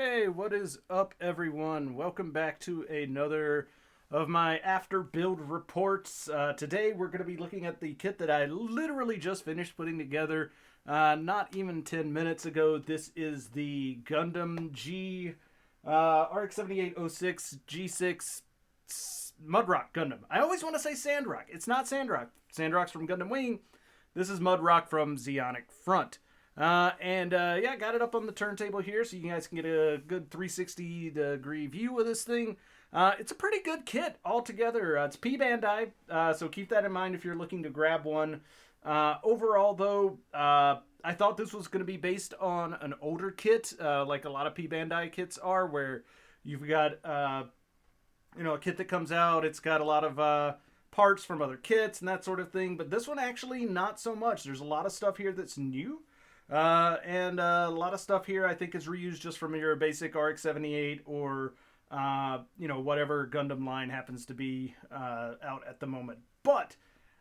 Hey, what is up, everyone? Welcome back to another of my after build reports. Today, we're going to be looking at the kit that I literally just finished putting together not even 10 minutes ago. This is the Gundam RX-78-06 G06 Mudrock Gundam. I always want to say Sandrock. It's not Sandrock. Sandrock's from Gundam Wing. This is Mudrock from Zeonic Front. Yeah, got it up on the turntable here so you guys can get a good 360-degree view of this thing. It's a pretty good kit altogether. It's P-Bandai, so keep that in mind if you're looking to grab one. Overall, though, I thought this was going to be based on an older kit, like a lot of P-Bandai kits are, where you've got, a kit that comes out. It's got a lot of parts from other kits and that sort of thing. But this one actually not so much. There's a lot of stuff here that's new. And a lot of stuff here I think is reused just from your basic RX-78 or, whatever Gundam line happens to be out at the moment. But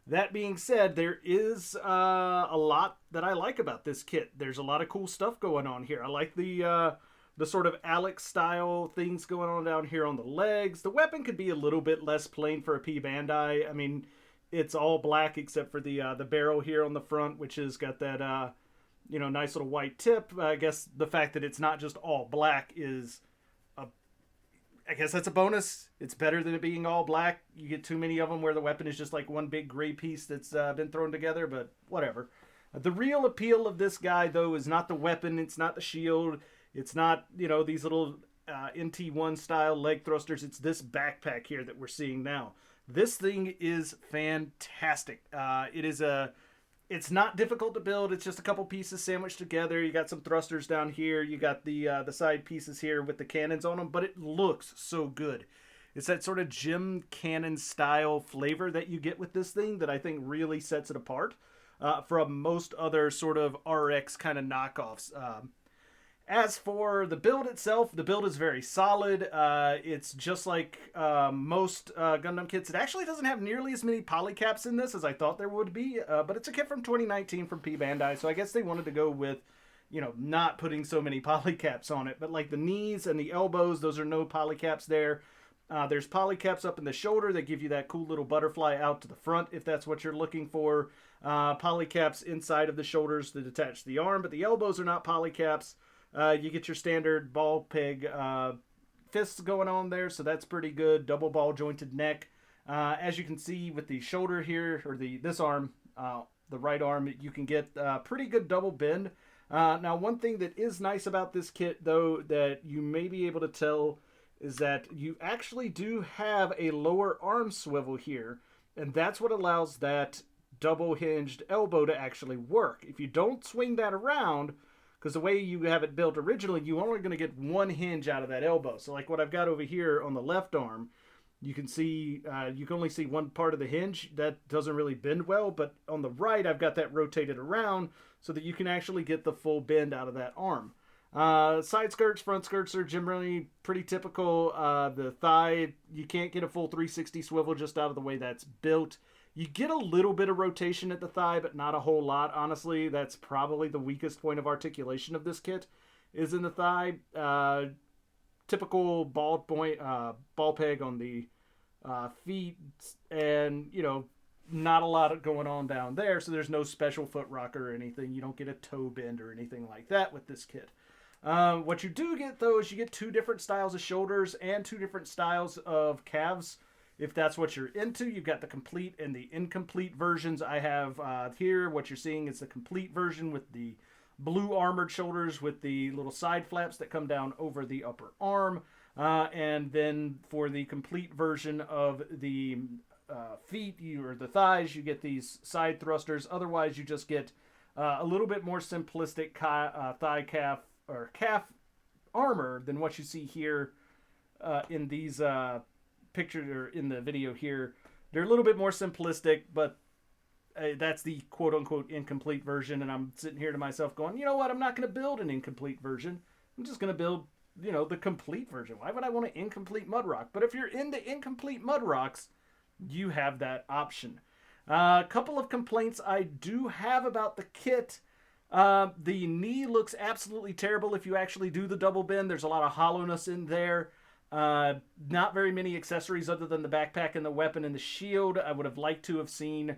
that being said, there is a lot that I like about this kit. There's a lot of cool stuff going on here. I like the sort of Alex style things going on down here on the legs. The weapon could be a little bit less plain for a P-Bandai. I mean, it's all black except for the barrel here on the front, which has got that nice little white tip. I guess the fact that it's not just all black is I guess that's a bonus. It's better than it being all black. You get too many of them where the weapon is just like one big gray piece that's been thrown together, but whatever. The real appeal of this guy, though, is not the weapon. It's not the shield. It's not, these little NT1 style leg thrusters. It's this backpack here that we're seeing now. This thing is fantastic. It's not difficult to build. It's just a couple pieces sandwiched together. You got some thrusters down here. You got the side pieces here with the cannons on them, but it looks so good. It's that sort of gym cannon style flavor that you get with this thing that I think really sets it apart from most other sort of RX kind of knockoffs. As for the build itself, the build is very solid. It's just like most Gundam kits. It actually doesn't have nearly as many polycaps in this as I thought there would be, but it's a kit from 2019 from P-Bandai, so I guess they wanted to go with, not putting so many polycaps on it. But like the knees and the elbows, those are no polycaps there. There's polycaps up in the shoulder that give you that cool little butterfly out to the front if that's what you're looking for. Polycaps inside of the shoulders that attach the arm, but the elbows are not polycaps. You get your standard ball peg fists going on there, so that's pretty good. Double ball jointed neck. As you can see with the shoulder here, or this arm, the right arm, you can get pretty good double bend. Now, one thing that is nice about this kit, though, that you may be able to tell is that you actually do have a lower arm swivel here, and that's what allows that double hinged elbow to actually work. If you don't swing that around, because the way you have it built originally, you're only going to get one hinge out of that elbow. So like what I've got over here on the left arm, you can see, you can only see one part of the hinge. That doesn't really bend well. But on the right, I've got that rotated around so that you can actually get the full bend out of that arm. Side skirts, front skirts are generally pretty typical. The thigh, you can't get a full 360 swivel just out of the way that's built. You get a little bit of rotation at the thigh, but not a whole lot. Honestly, that's probably the weakest point of articulation of this kit, is in the thigh. Typical ball peg on the feet, and not a lot going on down there. So there's no special foot rocker or anything. You don't get a toe bend or anything like that with this kit. What you do get, though, is you get two different styles of shoulders and two different styles of calves. If that's what you're into, you've got the complete and the incomplete versions. I have here, what you're seeing is the complete version with the blue armored shoulders with the little side flaps that come down over the upper arm. And then for the complete version of the feet or the thighs, you get these side thrusters. Otherwise, you just get a little bit more simplistic thigh calf or calf armor than what you see here in these pictured or in the video here. They're a little bit more simplistic, but that's the quote-unquote incomplete version, and I'm sitting here to myself going, you know what, I'm not going to build an incomplete version. I'm just going to build, the complete version. Why would I want an incomplete Mudrock? But if you're into incomplete Mudrocks, you have that option. A couple of complaints I do have about the kit. The knee looks absolutely terrible if you actually do the double bend. There's a lot of hollowness in there. Not very many accessories other than the backpack and the weapon and the shield. I would have liked to have seen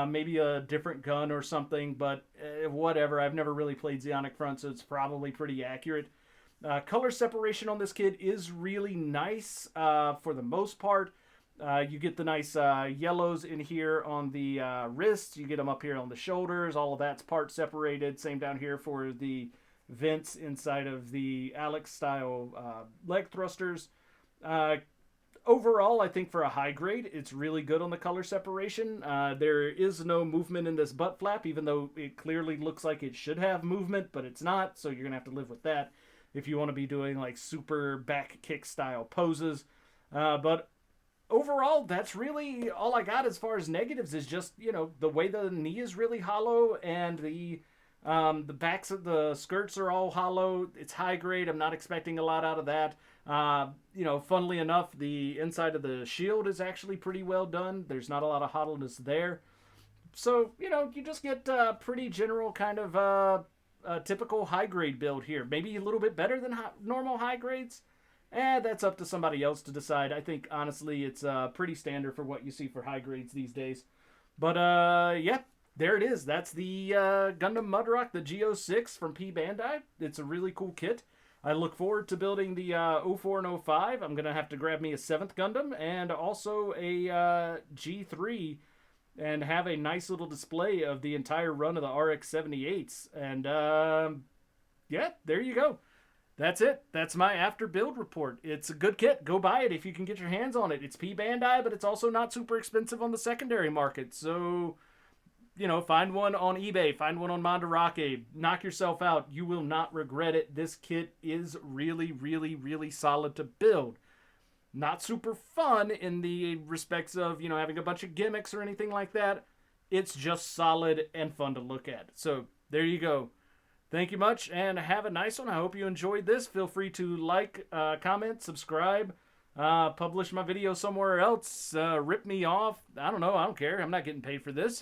maybe a different gun or something, but whatever. I've never really played Zeonic Front, so it's probably pretty accurate. Color separation on this kid is really nice for the most part. You get the nice yellows in here on the wrists. You get them up here on the shoulders. All of that's part separated. Same down here for the vents inside of the Alex style leg thrusters. Overall, I think for a high grade, it's really good on the color separation. There is no movement in this butt flap, even though it clearly looks like it should have movement, but it's not. So you're going to have to live with that if you want to be doing like super back kick style poses. But overall, that's really all I got as far as negatives. Is just, you know, the way the knee is really hollow and the backs of the skirts are all hollow. It's high grade. I'm not expecting a lot out of that. You know, funnily enough, the inside of the shield is actually pretty well done. There's not a lot of hollowness there. So, you know, you just get pretty general kind of a typical high grade build here. Maybe a little bit better than normal high grades. That's up to somebody else to decide. I think, honestly, it's pretty standard for what you see for high grades these days. But, yeah, there it is. That's the Gundam Mudrock, the G06 from P-Bandai. It's a really cool kit. I look forward to building the 04 and 05. I'm going to have to grab me a 7th Gundam and also a G3 and have a nice little display of the entire run of the RX-78s. And, yeah, there you go. That's it. That's my after build report. It's a good kit. Go buy it if you can get your hands on it. It's P-Bandai, but it's also not super expensive on the secondary market. So, you know, find one on eBay. Find one on Mandarake. Knock yourself out. You will not regret it. This kit is really, really, really solid to build. Not super fun in the respects of, you know, having a bunch of gimmicks or anything like that. It's just solid and fun to look at. So, there you go. Thank you much, and have a nice one. I hope you enjoyed this. Feel free to like, comment, subscribe, publish my video somewhere else, rip me off. I don't know. I don't care. I'm not getting paid for this.